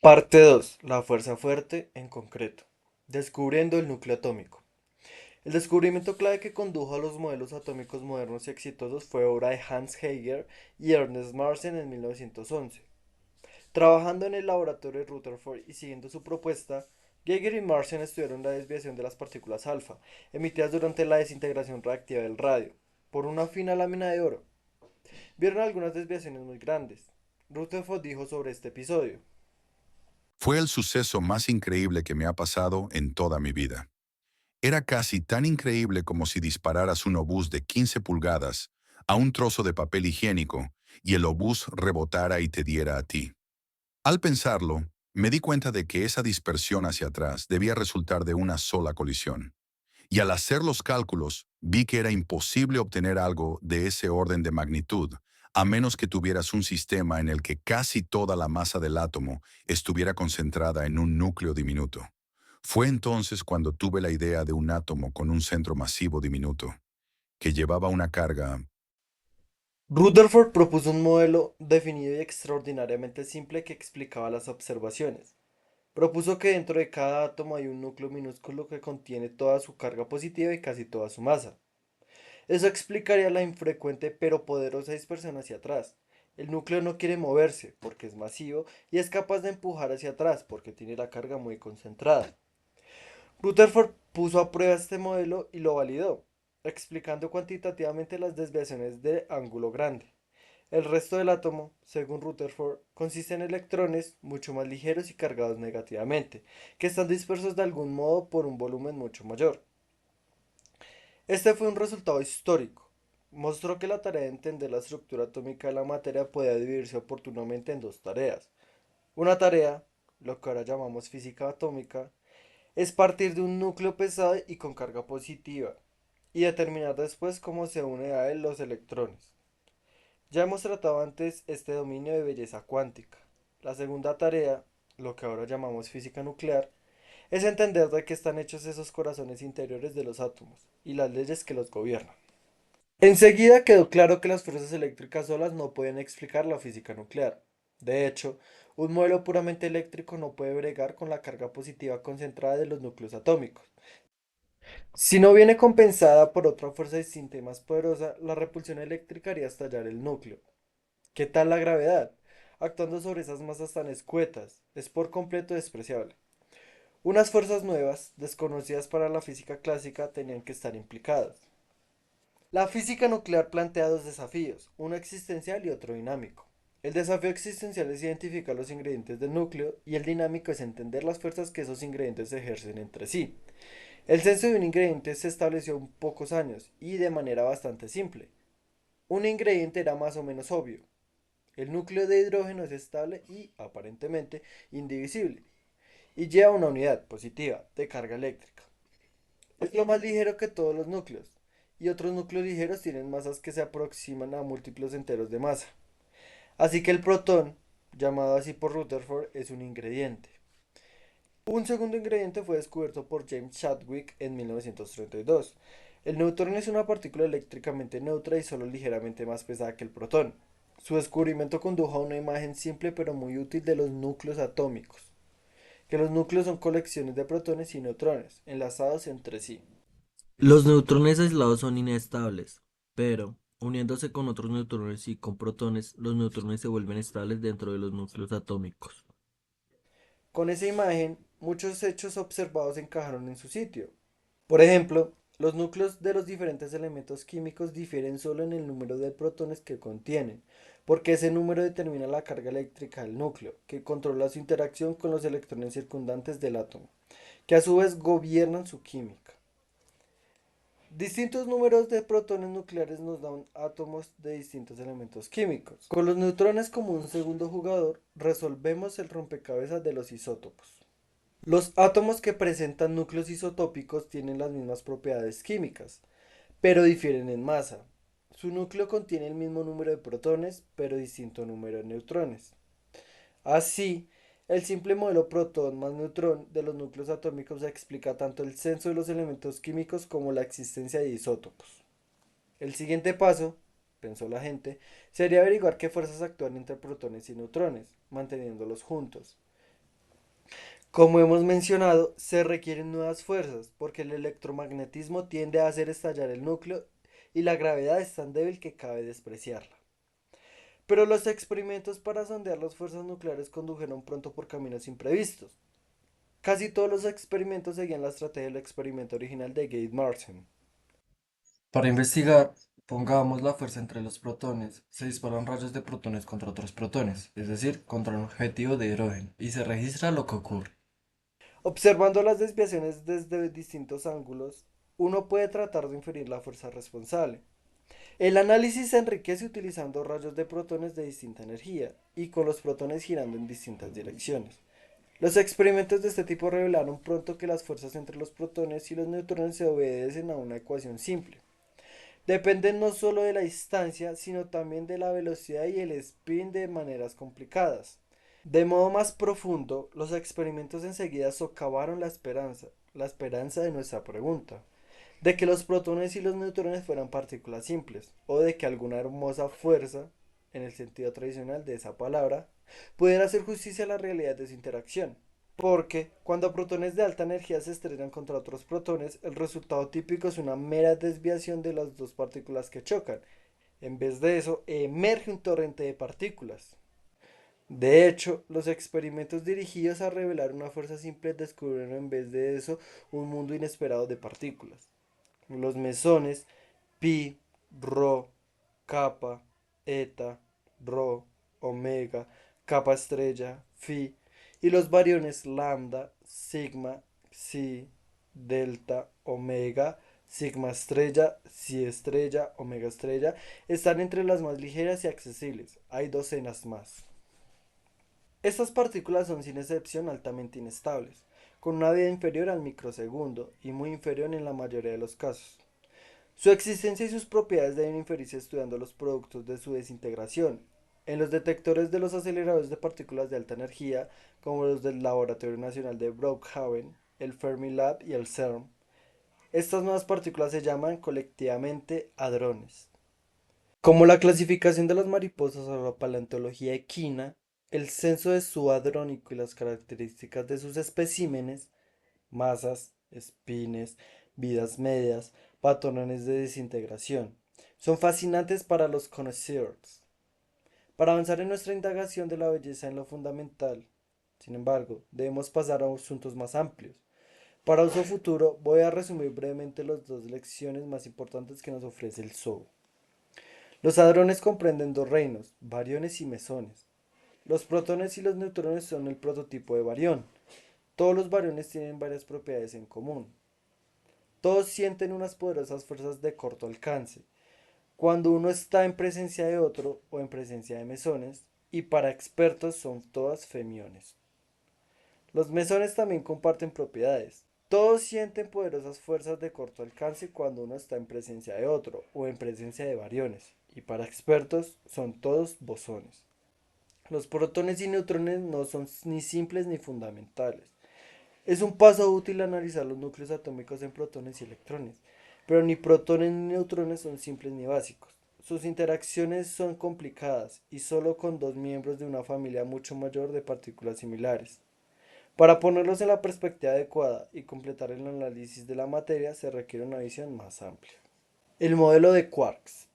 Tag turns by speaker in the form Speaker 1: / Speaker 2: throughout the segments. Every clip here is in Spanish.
Speaker 1: Parte 2. La fuerza fuerte en concreto. Descubriendo el núcleo atómico. El descubrimiento clave que condujo a los modelos atómicos modernos y exitosos fue obra de Hans Geiger y Ernest Marsen en 1911. Trabajando en el laboratorio de Rutherford y siguiendo su propuesta, Geiger y Marsen estudiaron la desviación de las partículas alfa, emitidas durante la desintegración reactiva del radio, por una fina lámina de oro. Vieron algunas desviaciones muy grandes. Rutherford dijo sobre este episodio:
Speaker 2: Fue el suceso más increíble que me ha pasado en toda mi vida. Era casi tan increíble como si dispararas un obús de 15 pulgadas a un trozo de papel higiénico y el obús rebotara y te diera a ti. Al pensarlo, me di cuenta de que esa dispersión hacia atrás debía resultar de una sola colisión. Y al hacer los cálculos, vi que era imposible obtener algo de ese orden de magnitud, a menos que tuvieras un sistema en el que casi toda la masa del átomo estuviera concentrada en un núcleo diminuto. Fue entonces cuando tuve la idea de un átomo con un centro masivo diminuto, que llevaba una carga.
Speaker 1: Rutherford propuso un modelo definido y extraordinariamente simple que explicaba las observaciones. Propuso que dentro de cada átomo hay un núcleo minúsculo que contiene toda su carga positiva y casi toda su masa. Eso explicaría la infrecuente pero poderosa dispersión hacia atrás. El núcleo no quiere moverse porque es masivo y es capaz de empujar hacia atrás porque tiene la carga muy concentrada. Rutherford puso a prueba este modelo y lo validó, explicando cuantitativamente las desviaciones de ángulo grande. El resto del átomo, según Rutherford, consiste en electrones mucho más ligeros y cargados negativamente, que están dispersos de algún modo por un volumen mucho mayor. Este fue un resultado histórico. Mostró que la tarea de entender la estructura atómica de la materia podía dividirse oportunamente en dos tareas. Una tarea, lo que ahora llamamos física atómica, es partir de un núcleo pesado y con carga positiva, y determinar después cómo se unen a él los electrones. Ya hemos tratado antes este dominio de belleza cuántica. La segunda tarea, lo que ahora llamamos física nuclear, es entender de qué están hechos esos corazones interiores de los átomos y las leyes que los gobiernan. Enseguida quedó claro que las fuerzas eléctricas solas no pueden explicar la física nuclear. De hecho, un modelo puramente eléctrico no puede bregar con la carga positiva concentrada de los núcleos atómicos. Si no viene compensada por otra fuerza distinta y más poderosa, la repulsión eléctrica haría estallar el núcleo. ¿Qué tal la gravedad? Actuando sobre esas masas tan escuetas, es por completo despreciable. Unas fuerzas nuevas, desconocidas para la física clásica, tenían que estar implicadas. La física nuclear plantea dos desafíos, uno existencial y otro dinámico. El desafío existencial es identificar los ingredientes del núcleo y el dinámico es entender las fuerzas que esos ingredientes ejercen entre sí. El censo de un ingrediente se estableció en pocos años y de manera bastante simple. Un ingrediente era más o menos obvio. El núcleo de hidrógeno es estable y, aparentemente, indivisible, y lleva una unidad positiva de carga eléctrica. Es lo más ligero que todos los núcleos, y otros núcleos ligeros tienen masas que se aproximan a múltiplos enteros de masa. Así que el protón, llamado así por Rutherford, es un ingrediente. Un segundo ingrediente fue descubierto por James Chadwick en 1932. El neutrón es una partícula eléctricamente neutra y solo ligeramente más pesada que el protón. Su descubrimiento condujo a una imagen simple pero muy útil de los núcleos atómicos, que los núcleos son colecciones de protones y neutrones, enlazados entre sí.
Speaker 3: Los neutrones aislados son inestables, pero uniéndose con otros neutrones y con protones, los neutrones se vuelven estables dentro de los núcleos atómicos.
Speaker 1: Con esa imagen, muchos hechos observados encajaron en su sitio. Por ejemplo, los núcleos de los diferentes elementos químicos difieren solo en el número de protones que contienen, porque ese número determina la carga eléctrica del núcleo, que controla su interacción con los electrones circundantes del átomo, que a su vez gobiernan su química. Distintos números de protones nucleares nos dan átomos de distintos elementos químicos. Con los neutrones como un segundo jugador, resolvemos el rompecabezas de los isótopos. Los átomos que presentan núcleos isotópicos tienen las mismas propiedades químicas, pero difieren en masa. Su núcleo contiene el mismo número de protones, pero distinto número de neutrones. Así, el simple modelo protón más neutrón de los núcleos atómicos explica tanto el censo de los elementos químicos como la existencia de isótopos. El siguiente paso, pensó la gente, sería averiguar qué fuerzas actúan entre protones y neutrones, manteniéndolos juntos. Como hemos mencionado, se requieren nuevas fuerzas porque el electromagnetismo tiende a hacer estallar el núcleo y la gravedad es tan débil que cabe despreciarla. Pero los experimentos para sondear las fuerzas nucleares condujeron pronto por caminos imprevistos. Casi todos los experimentos seguían la estrategia del experimento original de Gade Martin. Para investigar, pongamos la fuerza entre los protones, se disparan rayos de protones contra otros protones, es decir, contra un objetivo de hidrógeno, y se registra lo que ocurre. Observando las desviaciones desde distintos ángulos, uno puede tratar de inferir la fuerza responsable. El análisis se enriquece utilizando rayos de protones de distinta energía y con los protones girando en distintas direcciones. Los experimentos de este tipo revelaron pronto que las fuerzas entre los protones y los neutrones se obedecen a una ecuación simple. Dependen no solo de la distancia, sino también de la velocidad y el spin de maneras complicadas. De modo más profundo, los experimentos enseguida socavaron la esperanza de nuestra pregunta, de que los protones y los neutrones fueran partículas simples, o de que alguna hermosa fuerza, en el sentido tradicional de esa palabra, pudiera hacer justicia a la realidad de su interacción. Porque cuando protones de alta energía se estrellan contra otros protones, el resultado típico es una mera desviación de las dos partículas que chocan. En vez de eso, emerge un torrente de partículas. De hecho, los experimentos dirigidos a revelar una fuerza simple descubrieron en vez de eso un mundo inesperado de partículas. Los mesones pi, rho, kappa, eta, rho, omega, kappa estrella, phi, y los variones lambda, sigma, psi, delta, omega, sigma estrella, psi estrella, omega estrella, están entre las más ligeras y accesibles. Hay docenas más. Estas partículas son sin excepción altamente inestables, con una vida inferior al microsegundo y muy inferior en la mayoría de los casos. Su existencia y sus propiedades deben inferirse estudiando los productos de su desintegración. En los detectores de los aceleradores de partículas de alta energía, como los del Laboratorio Nacional de Brookhaven, el Fermilab y el CERN, estas nuevas partículas se llaman colectivamente hadrones. Como la clasificación de las mariposas o la paleontología equina, el censo de su hadrónico y las características de sus especímenes, masas, espines, vidas medias, patrones de desintegración, son fascinantes para los connoisseurs. Para avanzar en nuestra indagación de la belleza en lo fundamental, sin embargo, debemos pasar a asuntos más amplios. Para uso futuro, voy a resumir brevemente las dos lecciones más importantes que nos ofrece el zoo. Los hadrones comprenden dos reinos, bariones y mesones. Los protones y los neutrones son el prototipo de barión. Todos los bariones tienen varias propiedades en común. Todos sienten unas poderosas fuerzas de corto alcance, cuando uno está en presencia de otro o en presencia de mesones, y para expertos son todas femiones. Los mesones también comparten propiedades. Todos sienten poderosas fuerzas de corto alcance cuando uno está en presencia de otro o en presencia de bariones, y para expertos son todos bosones. Los protones y neutrones no son ni simples ni fundamentales. Es un paso útil analizar los núcleos atómicos en protones y electrones, pero ni protones ni neutrones son simples ni básicos. Sus interacciones son complicadas y solo con dos miembros de una familia mucho mayor de partículas similares. Para ponerlos en la perspectiva adecuada y completar el análisis de la materia se requiere una visión más amplia. El modelo de quarks.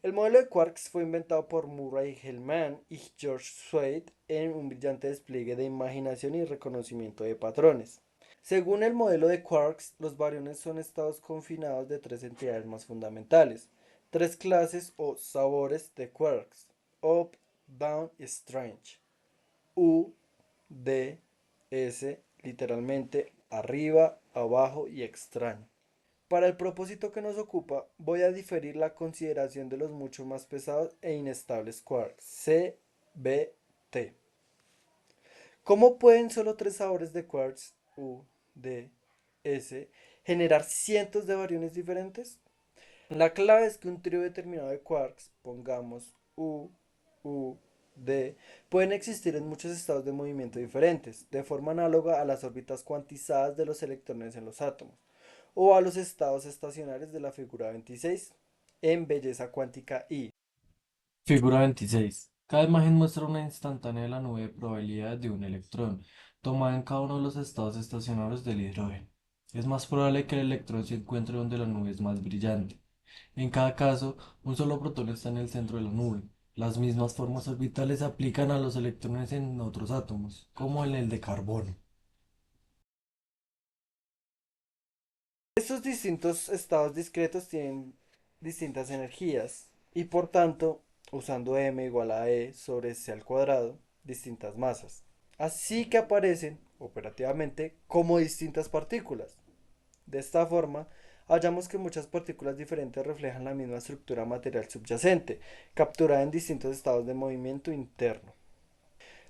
Speaker 1: El modelo de quarks fue inventado por Murray Gell-Mann y George Swain en un brillante despliegue de imaginación y reconocimiento de patrones. Según el modelo de quarks, los bariones son estados confinados de tres entidades más fundamentales, tres clases o sabores de quarks: up, down y strange. U, D, S, literalmente arriba, abajo y extraño. Para el propósito que nos ocupa, voy a diferir la consideración de los mucho más pesados e inestables quarks, C, B, T. ¿Cómo pueden solo tres sabores de quarks, U, D, S, generar cientos de bariones diferentes? La clave es que un trío determinado de quarks, pongamos U, D, pueden existir en muchos estados de movimiento diferentes, de forma análoga a las órbitas cuantizadas de los electrones en los átomos, o a los estados estacionarios de la figura 26 en belleza cuántica I. Figura 26.
Speaker 4: Cada imagen muestra una instantánea de la nube de probabilidad de un electrón, tomada en cada uno de los estados estacionarios del hidrógeno. Es más probable que el electrón se encuentre donde la nube es más brillante. En cada caso, un solo protón está en el centro de la nube. Las mismas formas orbitales se aplican a los electrones en otros átomos, como en el de carbono.
Speaker 1: Estos distintos estados discretos tienen distintas energías y por tanto, usando m igual a e sobre c al cuadrado, distintas masas. Así que aparecen operativamente como distintas partículas. De esta forma, hallamos que muchas partículas diferentes reflejan la misma estructura material subyacente, capturada en distintos estados de movimiento interno.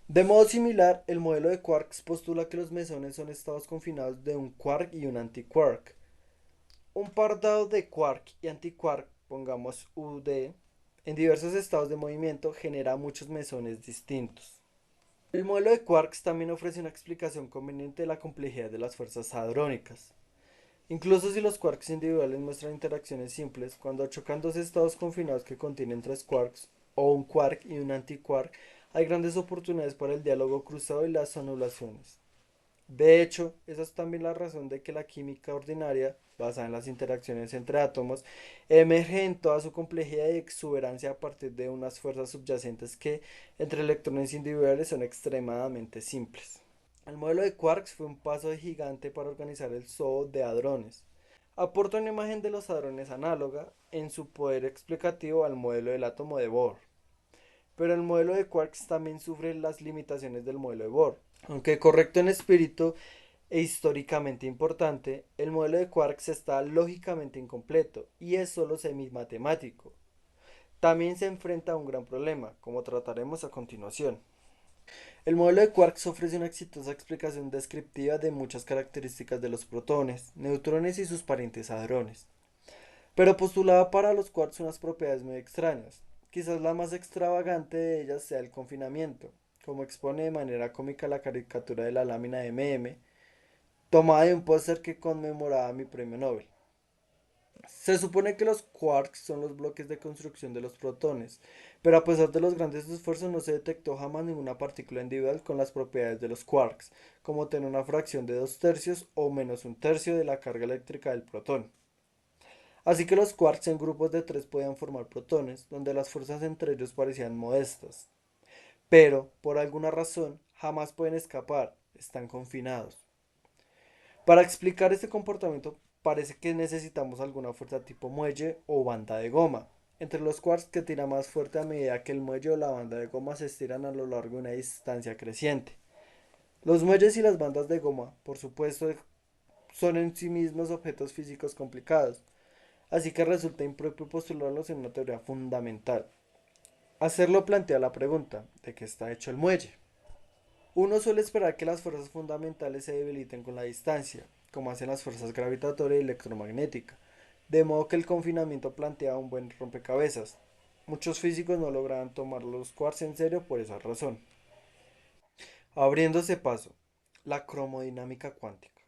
Speaker 1: De modo similar, el modelo de quarks postula que los mesones son estados confinados de un quark y un antiquark. Un par dado de quark y antiquark, pongamos UD, en diversos estados de movimiento genera muchos mesones distintos. El modelo de quarks también ofrece una explicación conveniente de la complejidad de las fuerzas hadrónicas. Incluso si los quarks individuales muestran interacciones simples, cuando chocan dos estados confinados que contienen tres quarks, o un quark y un antiquark, hay grandes oportunidades para el diálogo cruzado y las anulaciones. De hecho, esa es también la razón de que la química ordinaria, basada en las interacciones entre átomos, emerge en toda su complejidad y exuberancia a partir de unas fuerzas subyacentes que, entre electrones individuales, son extremadamente simples. El modelo de quarks fue un paso de gigante para organizar el zoo de hadrones. Aporta una imagen de los hadrones análoga en su poder explicativo al modelo del átomo de Bohr. Pero el modelo de quarks también sufre las limitaciones del modelo de Bohr. Aunque correcto en espíritu e históricamente importante, el modelo de quarks está lógicamente incompleto y es solo semi-matemático. También se enfrenta a un gran problema, como trataremos a continuación. El modelo de quarks ofrece una exitosa explicación descriptiva de muchas características de los protones, neutrones y sus parientes hadrones, pero postulaba para los quarks unas propiedades muy extrañas. Quizás la más extravagante de ellas sea el confinamiento, como expone de manera cómica la caricatura de la lámina de MM, tomada de un póster que conmemoraba mi premio Nobel. Se supone que los quarks son los bloques de construcción de los protones, pero a pesar de los grandes esfuerzos no se detectó jamás ninguna partícula individual con las propiedades de los quarks, como tener una fracción de 2/3 o menos un tercio de la carga eléctrica del protón. Así que los quarks en grupos de 3 podían formar protones, donde las fuerzas entre ellos parecían modestas. Pero, por alguna razón, jamás pueden escapar, están confinados. Para explicar este comportamiento parece que necesitamos alguna fuerza tipo muelle o banda de goma, entre los quarks que tira más fuerte a medida que el muelle o la banda de goma se estiran a lo largo de una distancia creciente. Los muelles y las bandas de goma, por supuesto, son en sí mismos objetos físicos complicados, así que resulta impropio postularlos en una teoría fundamental. Hacerlo plantea la pregunta, ¿de qué está hecho el muelle? Uno suele esperar que las fuerzas fundamentales se debiliten con la distancia, como hacen las fuerzas gravitatoria y electromagnética, de modo que el confinamiento plantea un buen rompecabezas. Muchos físicos no lograban tomar los quarks en serio por esa razón. Abriéndose paso, la cromodinámica cuántica.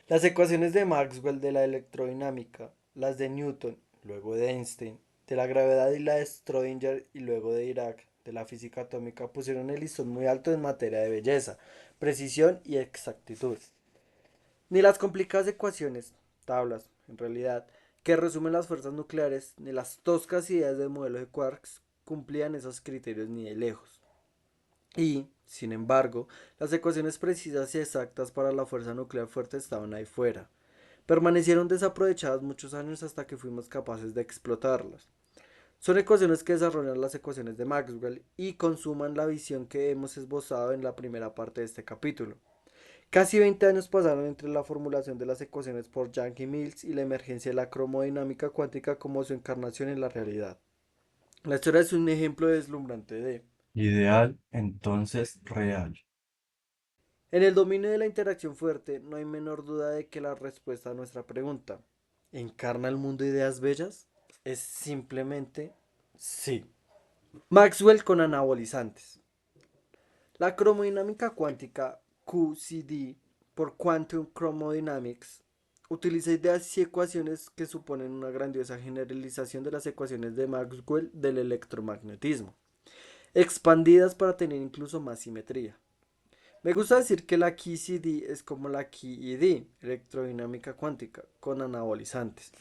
Speaker 1: Las ecuaciones de Maxwell de la electrodinámica, las de Newton, luego de Einstein, de la gravedad y la de Schrödinger y luego de Dirac, de la física atómica, pusieron el listón muy alto en materia de belleza, precisión y exactitud. Ni las complicadas ecuaciones, tablas, en realidad, que resumen las fuerzas nucleares, ni las toscas ideas del modelo de quarks cumplían esos criterios ni de lejos. Y, sin embargo, las ecuaciones precisas y exactas para la fuerza nuclear fuerte estaban ahí fuera. Permanecieron desaprovechadas muchos años hasta que fuimos capaces de explotarlas. Son ecuaciones que desarrollan las ecuaciones de Maxwell y consuman la visión que hemos esbozado en la primera parte de este capítulo. Casi 20 años pasaron entre la formulación de las ecuaciones por Young y Mills y la emergencia de la cromodinámica cuántica como su encarnación en la realidad. La historia es un ejemplo deslumbrante de
Speaker 4: Ideal, entonces real.
Speaker 1: En el dominio de la interacción fuerte, no hay menor duda de que la respuesta a nuestra pregunta, ¿encarna el mundo ideas bellas? Es simplemente sí. Maxwell con anabolizantes. La cromodinámica cuántica QCD por Quantum Chromodynamics utiliza ideas y ecuaciones que suponen una grandiosa generalización de las ecuaciones de Maxwell del electromagnetismo. expandidas para tener incluso más simetría. Me gusta decir que la QCD es como la QED, electrodinámica cuántica, con anabolizantes.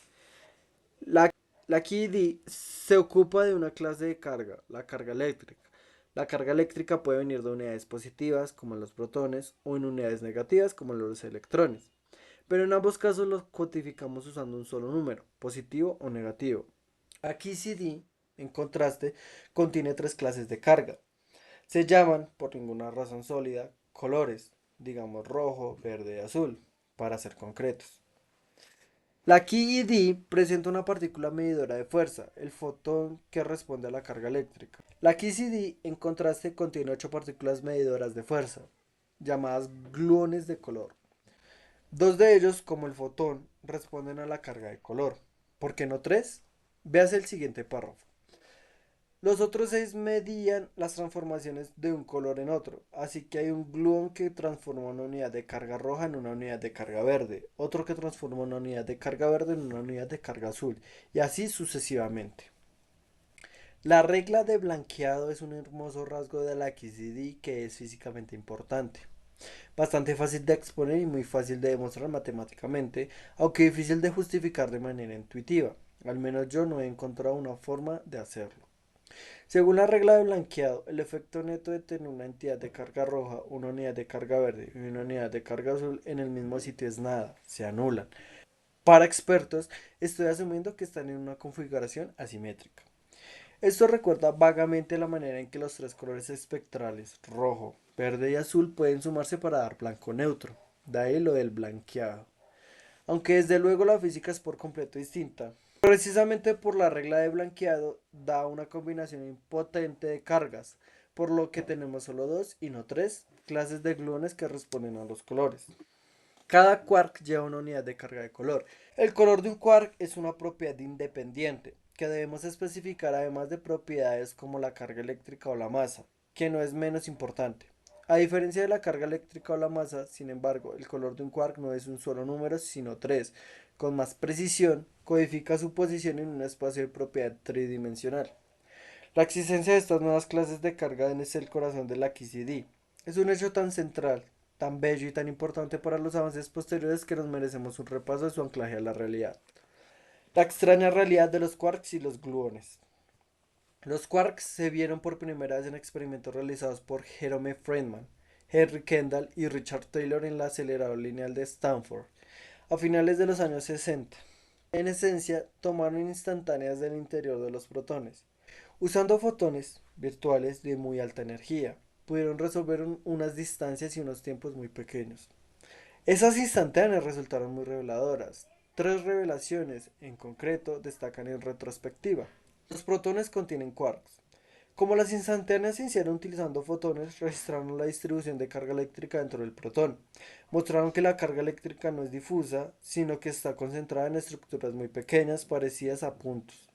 Speaker 1: La, la QED se ocupa de una clase de carga, la carga eléctrica. La carga eléctrica puede venir de unidades positivas, como los protones, o en unidades negativas, como los electrones. Pero en ambos casos los codificamos usando un solo número, positivo o negativo. Aquí CD, en contraste, contiene tres clases de carga. Se llaman, por ninguna razón sólida, colores, digamos rojo, verde y azul, para ser concretos. La QED presenta una partícula medidora de fuerza, el fotón que responde a la carga eléctrica. La QCD, en contraste, contiene 8 partículas medidoras de fuerza, llamadas gluones de color. Dos de ellos, como el fotón, responden a la carga de color. ¿Por qué no tres? Veas el siguiente párrafo. Los otros seis medían las transformaciones de un color en otro, así que hay un gluón que transforma una unidad de carga roja en una unidad de carga verde, otro que transforma una unidad de carga verde en una unidad de carga azul, y así sucesivamente. La regla de blanqueado es un hermoso rasgo de la QCD que es físicamente importante. Bastante fácil de exponer y muy fácil de demostrar matemáticamente, aunque difícil de justificar de manera intuitiva. Al menos yo no he encontrado una forma de hacerlo. Según la regla de blanqueado, el efecto neto de tener una entidad de carga roja, una unidad de carga verde y una unidad de carga azul en el mismo sitio es nada, se anulan. Para expertos, estoy asumiendo que están en una configuración asimétrica. Esto recuerda vagamente la manera en que los tres colores espectrales, rojo, verde y azul, pueden sumarse para dar blanco neutro. De ahí lo del blanqueado. Aunque desde luego la física es por completo distinta. Precisamente por la regla de blanqueado da una combinación impotente de cargas, por lo que tenemos solo dos y no tres clases de gluones que responden a los colores. Cada quark lleva una unidad de carga de color. El color de un quark es una propiedad independiente, que debemos especificar además de propiedades como la carga eléctrica o la masa, que no es menos importante. A diferencia de la carga eléctrica o la masa, sin embargo, el color de un quark no es un solo número, sino tres. Con más precisión, codifica su posición en un espacio de propiedad tridimensional. La existencia de estas nuevas clases de carga es el corazón de la QCD. Es un hecho tan central, tan bello y tan importante para los avances posteriores que nos merecemos un repaso de su anclaje a la realidad. La extraña realidad de los quarks y los gluones. Los quarks se vieron por primera vez en experimentos realizados por Jerome Friedman, Henry Kendall y Richard Taylor en el acelerador lineal de Stanford a finales de los años 60. En esencia, tomaron instantáneas del interior de los protones. Usando fotones virtuales de muy alta energía, pudieron resolver unas distancias y unos tiempos muy pequeños. Esas instantáneas resultaron muy reveladoras. Tres revelaciones, en concreto, destacan en retrospectiva. Los protones contienen quarks. Como las instantáneas se hicieron utilizando fotones, registraron la distribución de carga eléctrica dentro del protón. Mostraron que la carga eléctrica no es difusa, sino que está concentrada en estructuras muy pequeñas parecidas a puntos.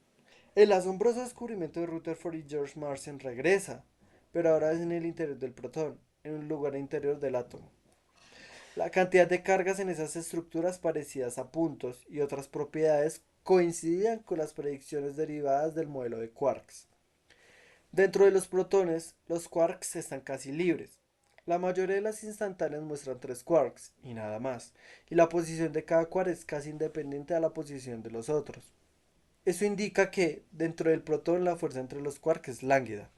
Speaker 1: El asombroso descubrimiento de Rutherford y George Martian regresa, pero ahora es en el interior del protón, en un lugar interior del átomo. La cantidad de cargas en esas estructuras parecidas a puntos y otras propiedades coincidían con las predicciones derivadas del modelo de quarks. Dentro de los protones, los quarks están casi libres. La mayoría de las instantáneas muestran tres quarks y nada más, y la posición de cada quark es casi independiente a la posición de los otros. Eso indica que, dentro del protón, la fuerza entre los quarks es lánguida.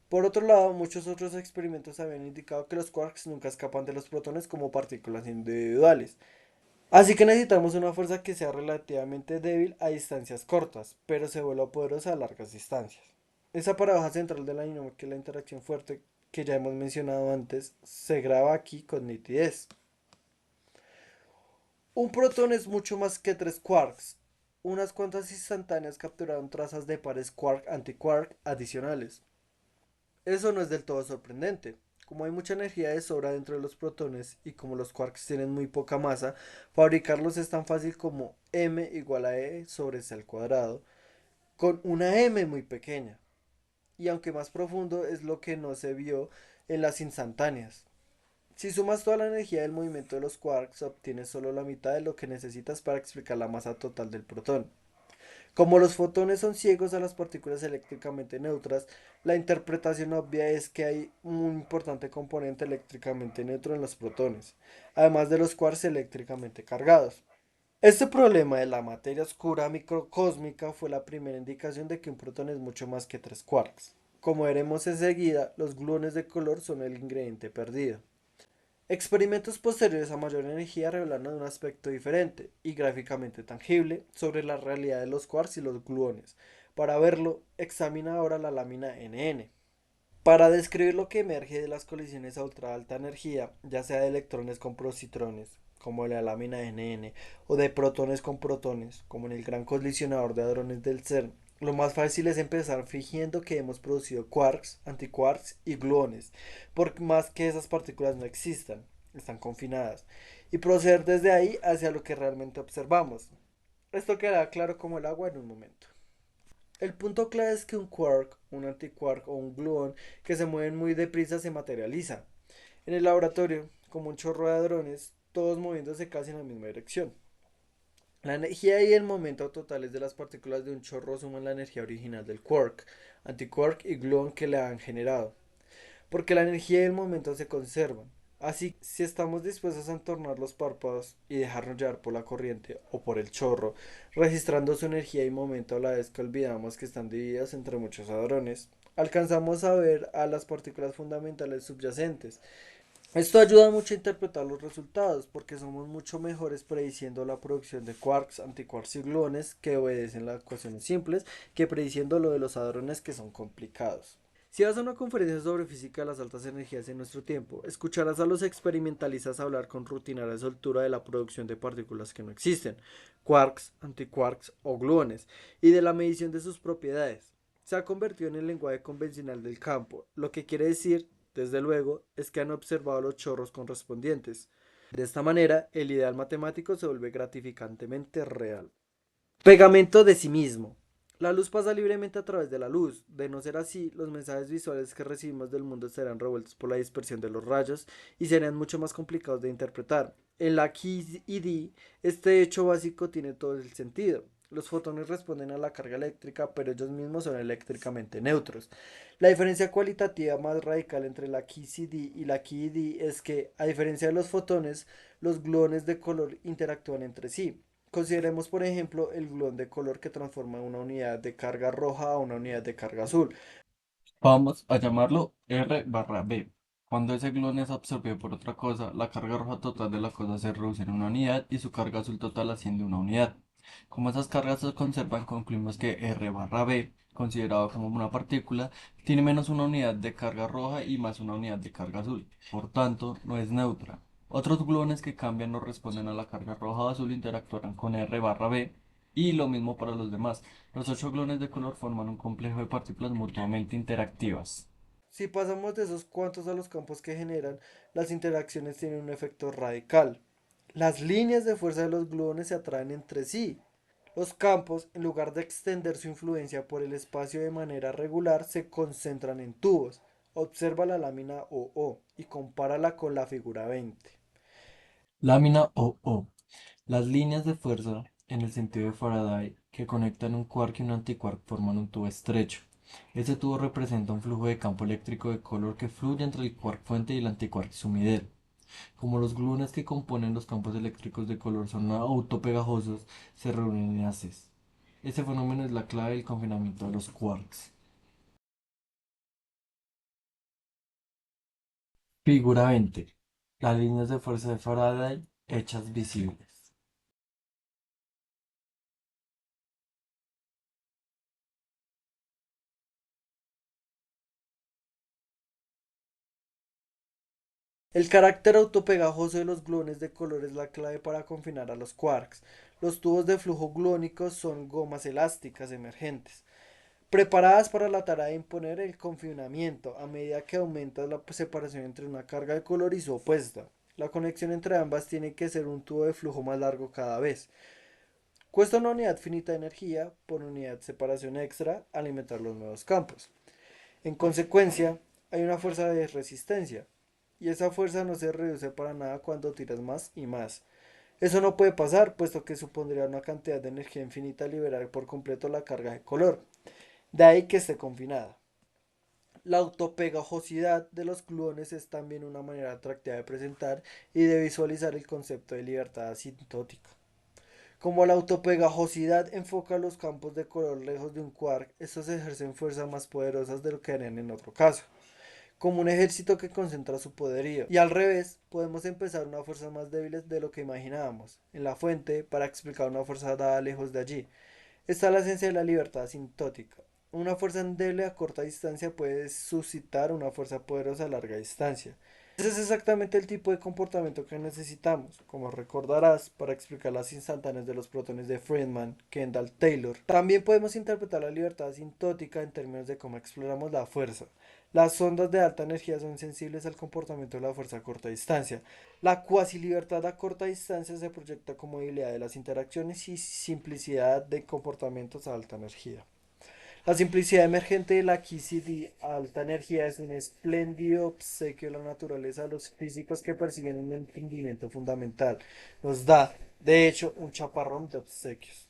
Speaker 1: Por otro lado, muchos otros experimentos habían indicado que los quarks nunca escapan de los protones como partículas individuales. Así que necesitamos una fuerza que sea relativamente débil a distancias cortas, pero se vuelva poderosa a largas distancias. Esa paradoja central de la dinámica y la interacción fuerte que ya hemos mencionado antes se graba aquí con nitidez. Un protón es mucho más que tres quarks. Unas cuantas instantáneas capturaron trazas de pares quark-antiquark adicionales. Eso no es del todo sorprendente. Como hay mucha energía de sobra dentro de los protones y como los quarks tienen muy poca masa, fabricarlos es tan fácil como m igual a e sobre c al cuadrado, con una m muy pequeña. Y aunque más profundo es lo que no se vio en las instantáneas. Si sumas toda la energía del movimiento de los quarks, obtienes solo la mitad de lo que necesitas para explicar la masa total del protón. Como los fotones son ciegos a las partículas eléctricamente neutras, la interpretación obvia es que hay un importante componente eléctricamente neutro en los protones, además de los quarks eléctricamente cargados. Este problema de la materia oscura microcósmica fue la primera indicación de que un protón es mucho más que tres quarks. Como veremos enseguida, los gluones de color son el ingrediente perdido. Experimentos posteriores a mayor energía revelaron un aspecto diferente y gráficamente tangible sobre la realidad de los quarks y los gluones. Para verlo, examina ahora la lámina NN. Para describir lo que emerge de las colisiones a ultra alta energía, ya sea de electrones con positrones, como en la lámina NN, o de protones con protones, como en el gran colisionador de hadrones del CERN, lo más fácil es empezar fingiendo que hemos producido quarks, antiquarks y gluones, por más que esas partículas no existan, están confinadas, y proceder desde ahí hacia lo que realmente observamos. Esto quedará claro como el agua en un momento. El punto clave es que un quark, un antiquark o un gluón que se mueven muy deprisa se materializa. En el laboratorio, como un chorro de hadrones, todos moviéndose casi en la misma dirección. La energía y el momento totales de las partículas de un chorro suman la energía original del quark, antiquark y gluón que le han generado, porque la energía y el momento se conservan. Así, si estamos dispuestos a entornar los párpados y dejarnos llevar por la corriente o por el chorro, registrando su energía y momento a la vez que olvidamos que están divididas entre muchos hadrones, alcanzamos a ver a las partículas fundamentales subyacentes. Esto ayuda mucho a interpretar los resultados porque somos mucho mejores prediciendo la producción de quarks, antiquarks y gluones que obedecen las ecuaciones simples que prediciendo lo de los hadrones que son complicados. Si vas a una conferencia sobre física de las altas energías en nuestro tiempo, escucharás a los experimentalistas hablar con rutinaria soltura de la producción de partículas que no existen, quarks, antiquarks o gluones, y de la medición de sus propiedades. Se ha convertido en el lenguaje convencional del campo, lo que quiere decir, desde luego, es que han observado los chorros correspondientes. De esta manera, el ideal matemático se vuelve gratificantemente real. Pegamento de sí mismo. La luz pasa libremente a través de la luz. De no ser así, los mensajes visuales que recibimos del mundo serán revueltos por la dispersión de los rayos y serían mucho más complicados de interpretar. En la QED, este hecho básico tiene todo el sentido. Los fotones responden a la carga eléctrica, pero ellos mismos son eléctricamente neutros. La diferencia cualitativa más radical entre la QCD y la QED es que, a diferencia de los fotones, los gluones de color interactúan entre sí. Consideremos, por ejemplo, el gluón de color que transforma una unidad de carga roja a una unidad de carga azul.
Speaker 4: Vamos a llamarlo R barra B. Cuando ese gluón es absorbido por otra cosa, la carga roja total de la cosa se reduce en una unidad y su carga azul total asciende a una unidad. Como esas cargas se conservan, concluimos que R barra B, considerado como una partícula, tiene menos una unidad de carga roja y más una unidad de carga azul. Por tanto, no es neutra. Otros gluones que cambian no responden a la carga roja o azul interactuarán con R barra B y lo mismo para los demás. Los ocho gluones de color forman un complejo de partículas mutuamente interactivas.
Speaker 1: Si pasamos de esos cuantos a los campos que generan, las interacciones tienen un efecto radical. Las líneas de fuerza de los gluones se atraen entre sí. Los campos, en lugar de extender su influencia por el espacio de manera regular, se concentran en tubos. Observa la lámina OO y compárala con la figura 20.
Speaker 4: Lámina OO. Las líneas de fuerza, en el sentido de Faraday, que conectan un quark y un antiquark forman un tubo estrecho. Este tubo representa un flujo de campo eléctrico de color que fluye entre el quark fuente y el antiquark sumidero. Como los gluones que componen los campos eléctricos de color son autopegajosos, se reúnen en haces. Este fenómeno es la clave del confinamiento de los quarks. Figura 20. Las líneas de fuerza de Faraday hechas visibles.
Speaker 1: El carácter autopegajoso de los gluones de color es la clave para confinar a los quarks. Los tubos de flujo gluónico son gomas elásticas emergentes, preparadas para la tarea de imponer el confinamiento a medida que aumenta la separación entre una carga de color y su opuesta. La conexión entre ambas tiene que ser un tubo de flujo más largo cada vez. Cuesta una unidad finita de energía por unidad de separación extra alimentar los nuevos campos. En consecuencia, hay una fuerza de resistencia, y esa fuerza no se reduce para nada cuando tiras más y más. Eso no puede pasar, puesto que supondría una cantidad de energía infinita liberar por completo la carga de color, de ahí que esté confinada. La autopegajosidad de los gluones es también una manera atractiva de presentar y de visualizar el concepto de libertad asintótica. Como la autopegajosidad enfoca los campos de color lejos de un quark, estos ejercen fuerzas más poderosas de lo que harían en otro caso, como un ejército que concentra su poderío. Y al revés, podemos empezar una fuerza más débiles de lo que imaginábamos, en la fuente, para explicar una fuerza dada lejos de allí. Esta es la esencia de la libertad asintótica. Una fuerza endeble a corta distancia puede suscitar una fuerza poderosa a larga distancia. Ese es exactamente el tipo de comportamiento que necesitamos, como recordarás, para explicar las instantáneas de los protones de Friedman, Kendall, Taylor. También podemos interpretar la libertad asintótica en términos de cómo exploramos la fuerza. Las ondas de alta energía son sensibles al comportamiento de la fuerza a corta distancia. La cuasi libertad a corta distancia se proyecta como debilidad de las interacciones y simplicidad de comportamientos a alta energía. La simplicidad emergente de la QCD a alta energía es un espléndido obsequio de la naturaleza a los físicos que persiguen un entendimiento fundamental. Nos da, de hecho, un chaparrón de obsequios.